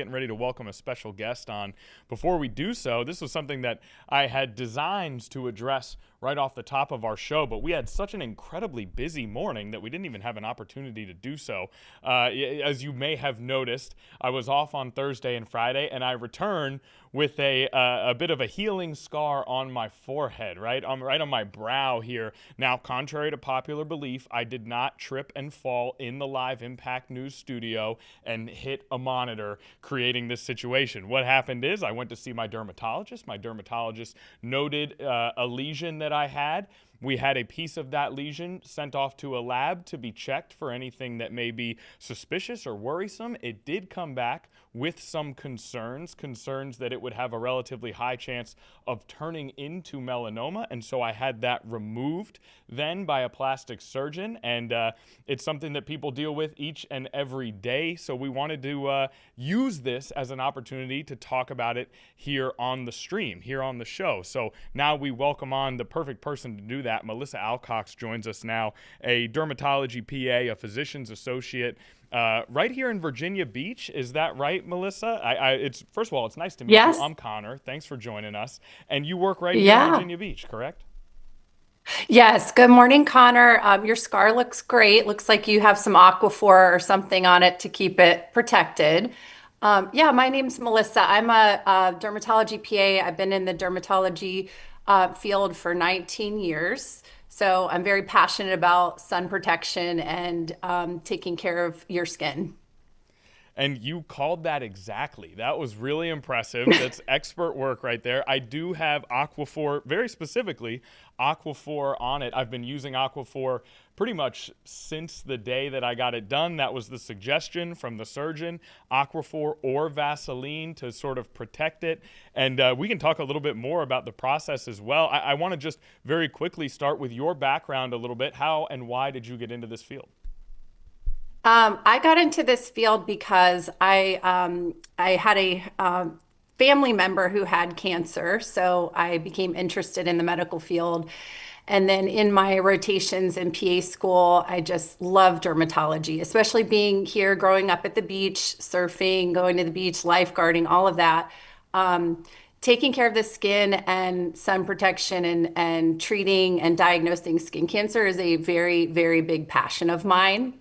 Getting ready to welcome a special guest on. Before we do so, this was something that I had designed to address right off the top of our show, but we had such an incredibly busy morning that we didn't even have an opportunity to do so. As you may have noticed, I was off on Thursday and Friday, and I returned with a bit of a healing scar on my forehead, right on my brow here. Now, contrary to popular belief, I did not trip and fall in the live Impact News studio and hit a monitor, creating this situation. What happened is I went to see my dermatologist. My dermatologist noted a lesion that I had. We had a piece of that lesion sent off to a lab to be checked for anything that may be suspicious or worrisome. It did come back with some concerns that it would have a relatively high chance of turning into melanoma, and so I had that removed then by a plastic surgeon, and it's something that people deal with each and every day, so we wanted to use this as an opportunity to talk about it here on the stream, here on the show. So now we welcome on the perfect person to do that. Melissa Alcox joins us now, a dermatology PA, a physician's associate, right here in Virginia Beach. Is that right, Melissa? It's first of all, it's nice to meet you. Yes. I'm Connor. Thanks for joining us. And you work right here in Yeah. Virginia Beach, correct? Yes. Good morning, Connor. Your scar looks great. Looks like you have some Aquaphor or something on it to keep it protected. Yeah, my name's Melissa. I'm a dermatology PA. I've been in the dermatology field for 19 years. So I'm very passionate about sun protection and taking care of your skin. And you called that exactly. That was really impressive. That's expert work right there. I do have Aquaphor, very specifically Aquaphor on it. I've been using Aquaphor pretty much since the day that I got it done. That was the suggestion from the surgeon, Aquaphor or Vaseline to sort of protect it. And we can talk a little bit more about the process as well. I want to just very quickly start with your background a little bit. How and why did you get into this field? I got into this field because I had a family member who had cancer, so I became interested in the medical field. And then in my rotations in PA school, I just love dermatology, especially being here, growing up at the beach, surfing, going to the beach, lifeguarding, all of that. Taking care of the skin and sun protection and treating and diagnosing skin cancer is a very, very big passion of mine.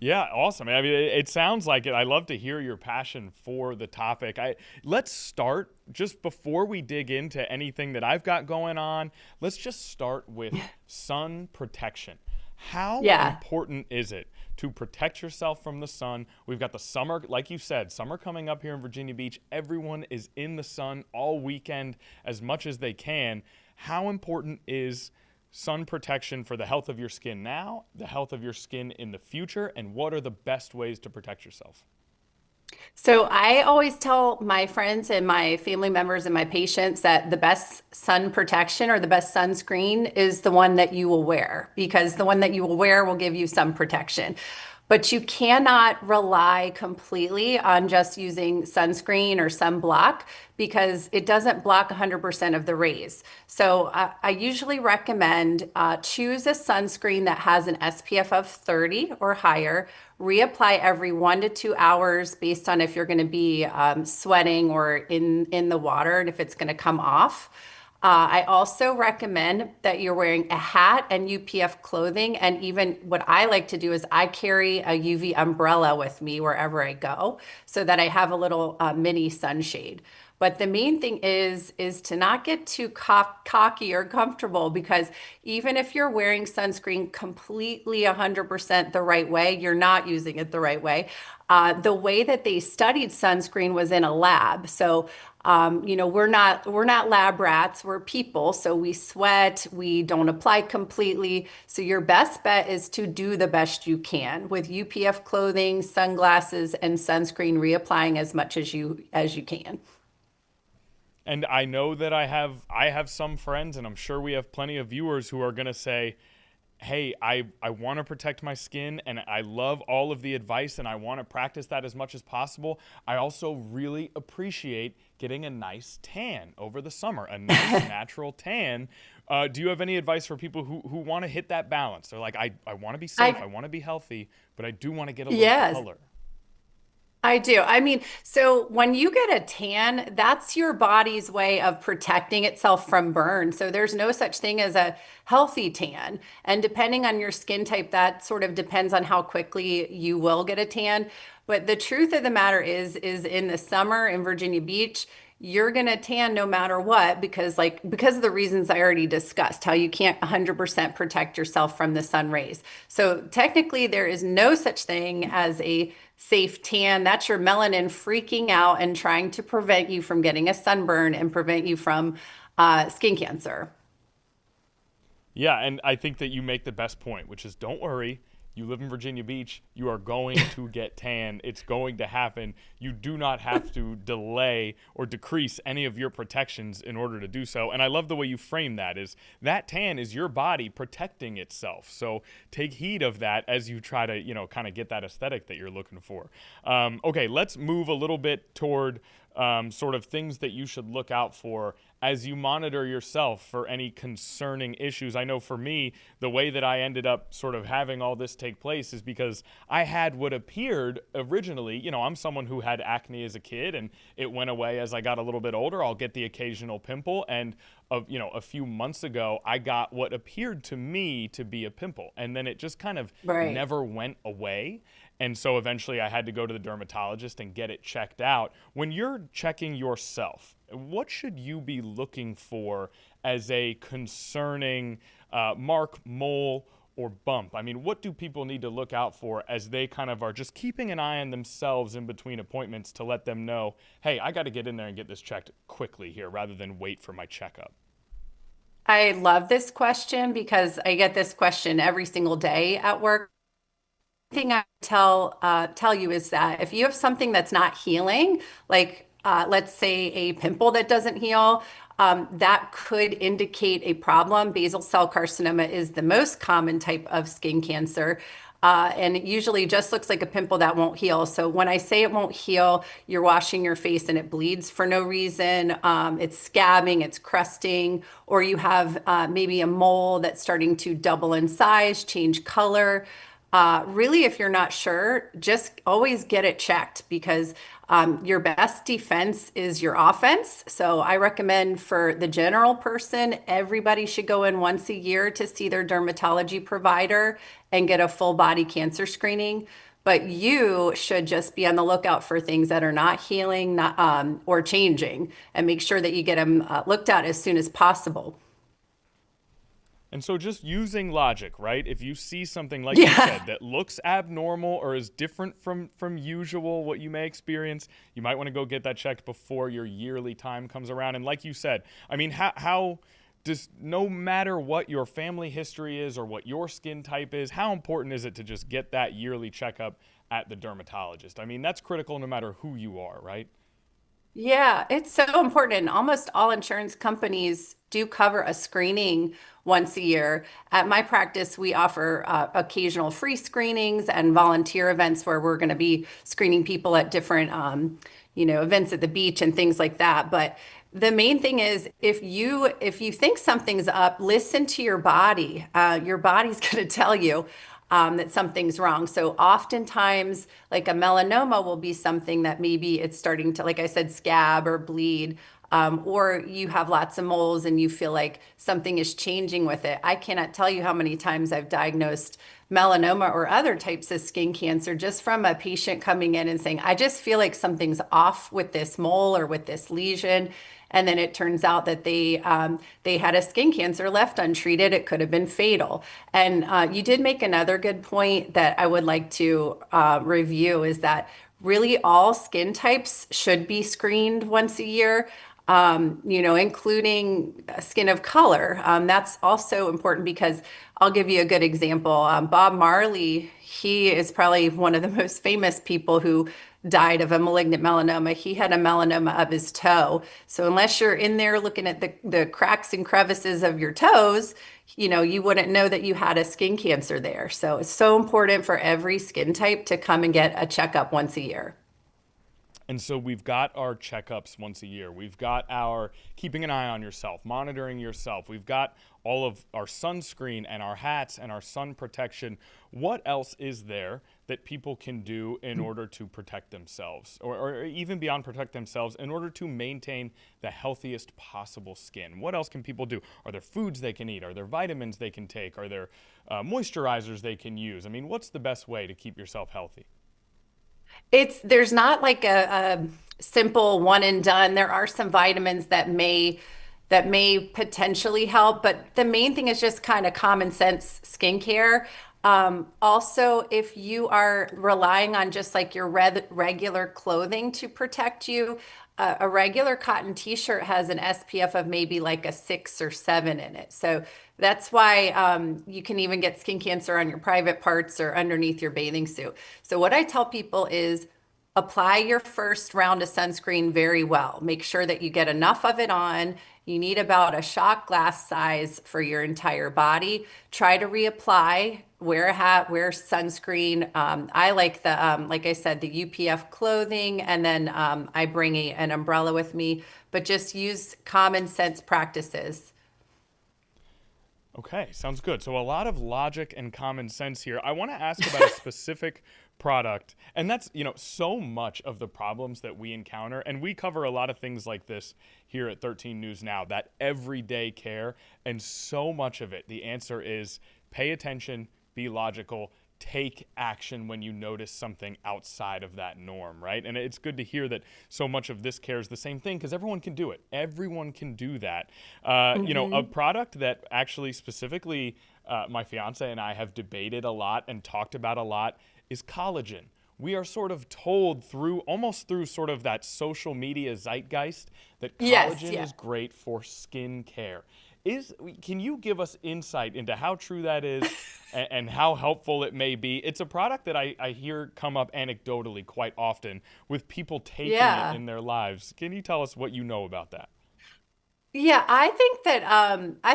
Yeah, awesome. I mean, it sounds like it. I love to hear your passion for the topic. Let's start just before we dig into anything that I've got going on. Let's just start with sun protection. How Yeah. important is it to protect yourself from the sun? We've got the summer, like you said, summer coming up here in Virginia Beach. Everyone is in the sun all weekend as much as they can. How important is sun protection for the health of your skin now, the health of your skin in the future, and what are the best ways to protect yourself? So I always tell my friends and my family members and my patients that the best sun protection or the best sunscreen is the one that you will wear because the one that you will wear will give you some protection. But you cannot rely completely on just using sunscreen or sunblock because it doesn't block 100% of the rays. So I usually recommend choose a sunscreen that has an SPF of 30 or higher. Reapply every 1 to 2 hours based on if you're going to be sweating or in the water and if it's going to come off. I also recommend that you're wearing a hat and UPF clothing. And even what I like to do is I carry a UV umbrella with me wherever I go so that I have a little mini sunshade. But the main thing is to not get too cocky or comfortable because even if you're wearing sunscreen completely 100% the right way, you're not using it the right way. The way that they studied sunscreen was in a lab. So we're not lab rats, we're people. So we sweat, we don't apply completely. So your best bet is to do the best you can with UPF clothing, sunglasses, and sunscreen reapplying as much as you can. And I know that I have some friends, and I'm sure we have plenty of viewers who are going to say, hey, I want to protect my skin and I love all of the advice and I want to practice that as much as possible. I also really appreciate getting a nice tan over the summer, a nice natural tan. Do you have any advice for people who want to hit that balance? They're like, I want to be safe, I I want to be healthy, but I do want to get a little Yes. color. I do. I mean, so when you get a tan, that's your body's way of protecting itself from burn. So there's no such thing as a healthy tan. And depending on your skin type, that sort of depends on how quickly you will get a tan. But the truth of the matter is in the summer in Virginia Beach, you're gonna tan no matter what because of the reasons I already discussed, how you can't 100% protect yourself from the sun rays. So technically, there is no such thing as a safe tan. That's your melanin freaking out and trying to prevent you from getting a sunburn and prevent you from skin cancer. Yeah, and I think that you make the best point, which is don't worry. You live in Virginia Beach. You are going to get tan. It's going to happen. You do not have to delay or decrease any of your protections in order to do so. And I love the way you frame that is that tan is your body protecting itself. So take heed of that as you try to, kind of get that aesthetic that you're looking for. Okay, let's move a little bit toward sort of things that you should look out for as you monitor yourself for any concerning issues. I know for me, the way that I ended up sort of having all this take place is because I had what appeared originally, I'm someone who had acne as a kid and it went away as I got a little bit older. I'll get the occasional pimple, and a few months ago, I got what appeared to me to be a pimple, and then it just kind of Right. never went away. And so eventually I had to go to the dermatologist and get it checked out. When you're checking yourself, what should you be looking for as a concerning mark, mole, or bump? I mean, what do people need to look out for as they kind of are just keeping an eye on themselves in between appointments to let them know, hey, I got to get in there and get this checked quickly here rather than wait for my checkup? I love this question because I get this question every single day at work. Thing I tell you is that if you have something that's not healing, like let's say a pimple that doesn't heal, that could indicate a problem. Basal cell carcinoma is the most common type of skin cancer. And it usually just looks like a pimple that won't heal. So when I say it won't heal, you're washing your face and it bleeds for no reason. It's scabbing, it's crusting, or you have maybe a mole that's starting to double in size, change color. Really, if you're not sure, just always get it checked because your best defense is your offense. So I recommend for the general person, everybody should go in once a year to see their dermatology provider and get a full body cancer screening. But you should just be on the lookout for things that are not healing, or changing, and make sure that you get them looked at as soon as possible. And so just using logic, right? If you see something like you Yeah. said that looks abnormal or is different from usual what you may experience, you might want to go get that checked before your yearly time comes around. And like you said, I mean, how does no matter what your family history is or what your skin type is, how important is it to just get that yearly checkup at the dermatologist? I mean, that's critical no matter who you are, right? Yeah, it's so important. And almost all insurance companies do cover a screening once a year. At my practice, we offer occasional free screenings and volunteer events where we're going to be screening people at different, events at the beach and things like that. But the main thing is if you think something's up, listen to your body. Your body's going to tell you that something's wrong. So oftentimes, like a melanoma will be something that maybe it's starting to, like I said, scab or bleed, or you have lots of moles and you feel like something is changing with it. I cannot tell you how many times I've diagnosed melanoma or other types of skin cancer just from a patient coming in and saying, I just feel like something's off with this mole or with this lesion. And then it turns out that they had a skin cancer left untreated. It could have been fatal. And you did make another good point that I would like to review is that really all skin types should be screened once a year. Including skin of color. That's also important because I'll give you a good example. Bob Marley, he is probably one of the most famous people who died of a malignant melanoma. He had a melanoma of his toe. So unless you're in there looking at the cracks and crevices of your toes, you wouldn't know that you had a skin cancer there. So it's so important for every skin type to come and get a checkup once a year. And so we've got our checkups once a year. We've got our keeping an eye on yourself, monitoring yourself. We've got all of our sunscreen and our hats and our sun protection. What else is there that people can do in order to protect themselves, or even beyond protect themselves, in order to maintain the healthiest possible skin? What else can people do? Are there foods they can eat? Are there vitamins they can take? Are there moisturizers they can use? I mean, what's the best way to keep yourself healthy? There's not like a simple one and done. There are some vitamins that may potentially help, but the main thing is just kind of common sense skincare. Also, if you are relying on just like your regular clothing to protect you, a regular cotton t-shirt has an SPF of maybe like a 6 or 7 in it. So that's why you can even get skin cancer on your private parts or underneath your bathing suit. So what I tell people is apply your first round of sunscreen very well. Make sure that you get enough of it on. You need about a shot glass size for your entire body. Try to reapply. Wear a hat, wear sunscreen. I like like I said, the UPF clothing, and then I bring an umbrella with me, but just use common sense practices. Okay, sounds good. So a lot of logic and common sense here. I want to ask about a specific product, and that's, so much of the problems that we encounter, and we cover a lot of things like this here at 13 News Now, that everyday care, and so much of it, the answer is pay attention, be logical, take action when you notice something outside of that norm, right? And it's good to hear that so much of this care is the same thing, because everyone can do it. Everyone can do that. A product that actually specifically my fiance and I have debated a lot and talked about a lot is collagen. We are sort of told almost through sort of that social media zeitgeist that Yes, collagen yeah. is great for skin care. Can you give us insight into how true that is and how helpful it may be? It's a product that I hear come up anecdotally quite often with people taking it Yeah. in their lives. Can you tell us what you know about that? Yeah, I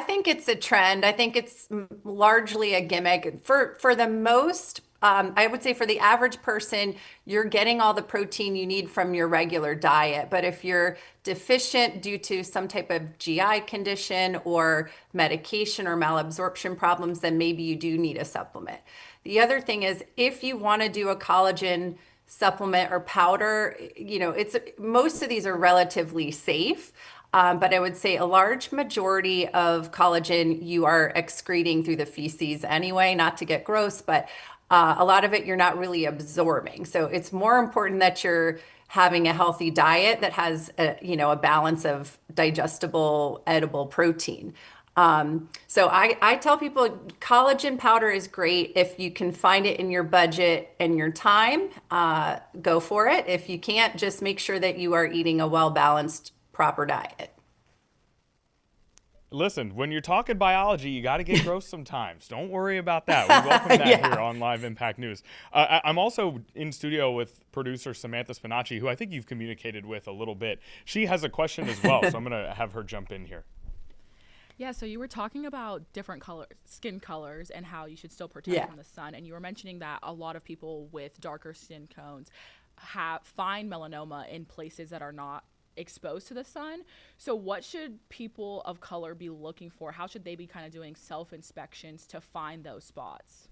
think it's a trend. I think it's largely a gimmick. For the most, I would say for the average person, you're getting all the protein you need from your regular diet. But if you're deficient due to some type of GI condition or medication or malabsorption problems, then maybe you do need a supplement. The other thing is if you want to do a collagen supplement or powder, it's most of these are relatively safe. But I would say a large majority of collagen you are excreting through the feces anyway, not to get gross, but a lot of it you're not really absorbing. So it's more important that you're having a healthy diet that has a balance of digestible, edible protein. So I tell people collagen powder is great if you can find it in your budget and your time. Go for it. If you can't, just make sure that you are eating a well-balanced, proper diet. Listen, when you're talking biology, you got to get gross sometimes. Don't worry about that. We welcome that here Yeah. on Live Impact News. I'm also in studio with producer Samantha Spinacci, who I think you've communicated with a little bit. She has a question as well, so I'm going to have her jump in here. Yeah, so you were talking about different skin colors and how you should still protect Yeah. from the sun, and you were mentioning that a lot of people with darker skin tones find melanoma in places that are not exposed to the sun. So what should people of color be looking for? How should they be kind of doing self-inspections to find those spots?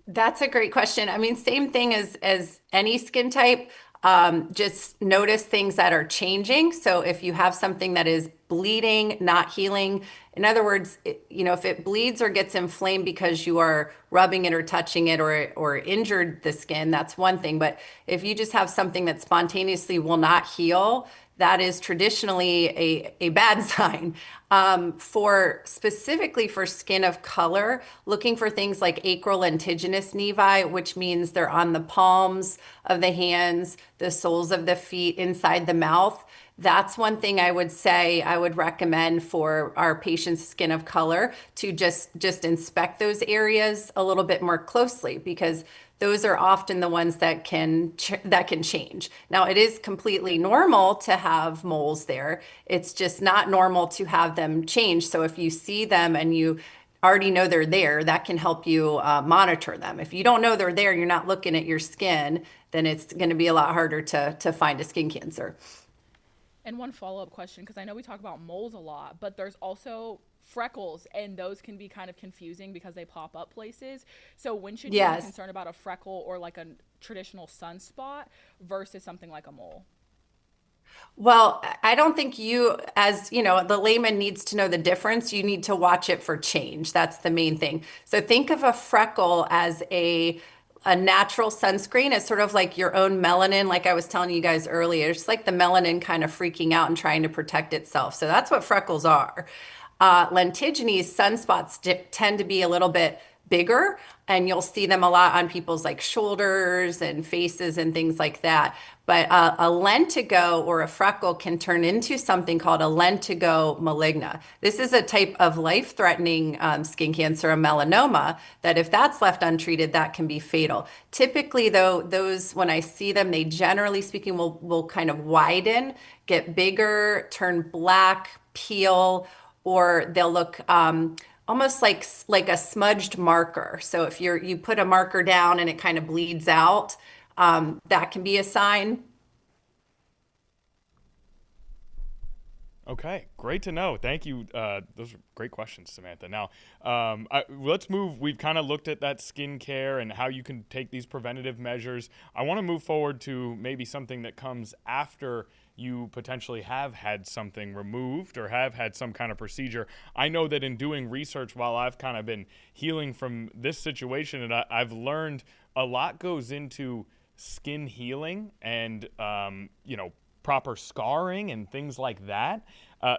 That's a great question. I mean, same thing as any skin type. Just notice things that are changing. So if you have something that is bleeding, not healing, in other words, if it bleeds or gets inflamed because you are rubbing it or touching it or injured the skin, that's one thing. But if you just have something that spontaneously will not heal, that is traditionally a bad sign. For specifically for skin of color, looking for things like acral lentiginous nevi, which means they're on the palms of the hands, the soles of the feet, inside the mouth. That's one thing I would say I would recommend for our patients' skin of color to just inspect those areas a little bit more closely because those are often the ones that can change. Now, it is completely normal to have moles there. It's just not normal to have them change. So if you see them and you already know they're there, that can help you monitor them. If you don't know they're there, you're not looking at your skin, then it's going to be a lot harder to find a skin cancer. And one follow-up question, because I know we talk about moles a lot, but there's also freckles, and those can be kind of confusing because they pop up places. So when should you be Yes. concerned about a freckle or like a traditional sunspot versus something like a mole? Well, I don't think you, as you know, the layman needs to know the difference. You need to watch it for change. That's the main thing. So think of a freckle as a natural sunscreen. It's sort of like your own melanin, like I was telling you guys earlier. It's like the melanin kind of freaking out and trying to protect itself. So that's what freckles are. Lentiginous sunspots tend to be a little bit bigger, and you'll see them a lot on people's like shoulders and faces and things like that. But a lentigo or a freckle can turn into something called a lentigo maligna. This is a type of life-threatening skin cancer, a melanoma, that if that's left untreated, that can be fatal. Typically, though, those when I see them, they generally speaking will kind of widen, get bigger, turn black, peel, or they'll look almost like a smudged marker. So if you put a marker down and it kind of bleeds out, that can be a sign. Okay, great to know. Thank you. Those are great questions, Samantha. Now, let's move. We've kind of looked at that skincare and how you can take these preventative measures. I want to move forward to maybe something that comes after you potentially have had something removed or have had some kind of procedure. I know that in doing research while I've kind of been healing from this situation, and I've learned a lot goes into skin healing and, proper scarring and things like that.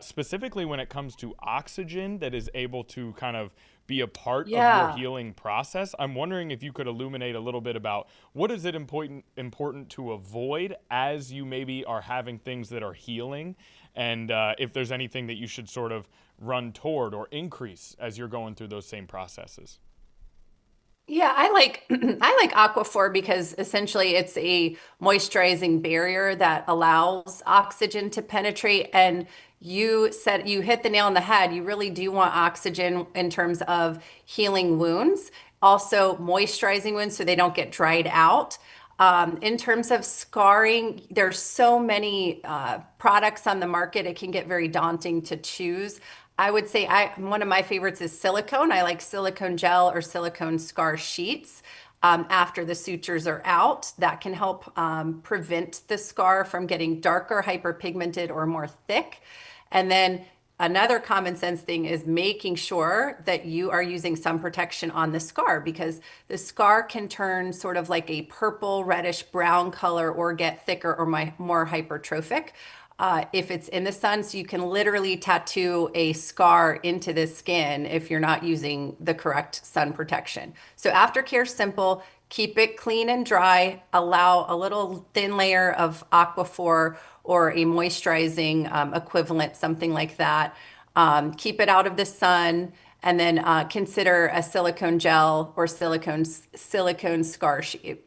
Specifically when it comes to oxygen that is able to kind of be a part of your Yeah. healing process. I'm wondering if you could illuminate a little bit about what is it important to avoid as you maybe are having things that are healing, and if there's anything that you should sort of run toward or increase as you're going through those same processes. Yeah, I like I like Aquaphor because essentially it's a moisturizing barrier that allows oxygen to penetrate. And you hit the nail on the head. You really do want oxygen in terms of healing wounds, also moisturizing wounds so they don't get dried out. In terms of scarring, there's so many products on the market, it can get very daunting to choose. I would say one of my favorites is silicone. I like silicone gel or silicone scar sheets after the sutures are out. That can help prevent the scar from getting darker, hyperpigmented, or more thick. And then another common sense thing is making sure that you are using sun protection on the scar, because the scar can turn sort of like a purple, reddish brown color or get thicker or more hypertrophic. If it's in the sun, so you can literally tattoo a scar into the skin if you're not using the correct sun protection. So aftercare simple, keep it clean and dry, allow a little thin layer of Aquaphor or a moisturizing equivalent, something like that. Keep it out of the sun, and then consider a silicone gel or silicone scar sheet.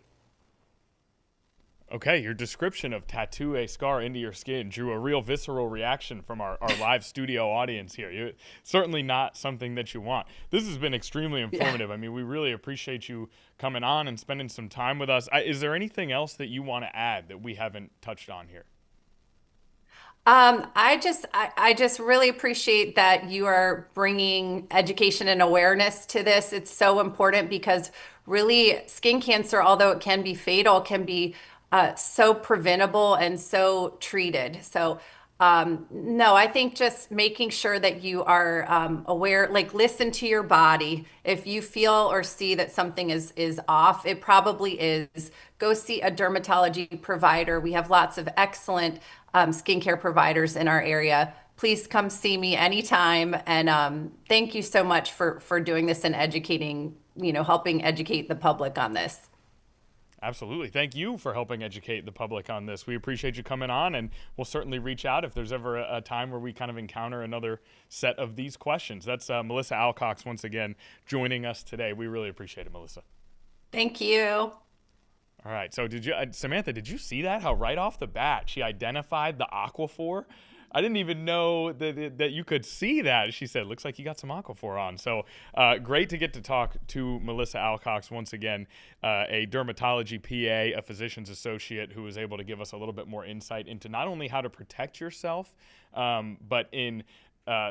Okay, your description of tattoo a scar into your skin drew a real visceral reaction from our live studio audience here. Certainly not something that you want. This has been extremely informative. I mean, we really appreciate you coming on and spending some time with us. Is there anything else that you want to add that we haven't touched on here? I just really appreciate that you are bringing education and awareness to this. It's so important because really skin cancer, although it can be fatal, can be so preventable and so treated. So, no, I think just making sure that you are aware, like listen to your body. If you feel or see that something is off, it probably is. Go see a dermatology provider. We have lots of excellent skincare providers in our area. Please come see me anytime. And thank you so much for doing this and educating, helping educate the public on this. Absolutely. Thank you for helping educate the public on this. We appreciate you coming on, and we'll certainly reach out if there's ever a time where we kind of encounter another set of these questions. That's Melissa Alcox once again joining us today. We really appreciate it, Melissa. Thank you. All right. So Samantha, did you see that? How right off the bat she identified the Aquaphor? I didn't even know that you could see that. She said, looks like you got some Aquaphor on. So great to get to talk to Melissa Alcox once again, a dermatology PA, a physician's associate who was able to give us a little bit more insight into not only how to protect yourself, but in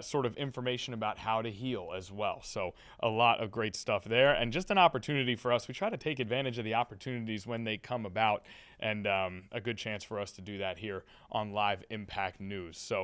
sort of information about how to heal as well. So a lot of great stuff there, and just an opportunity for us. We try to take advantage of the opportunities when they come about, and a good chance for us to do that here on Live Impact News. So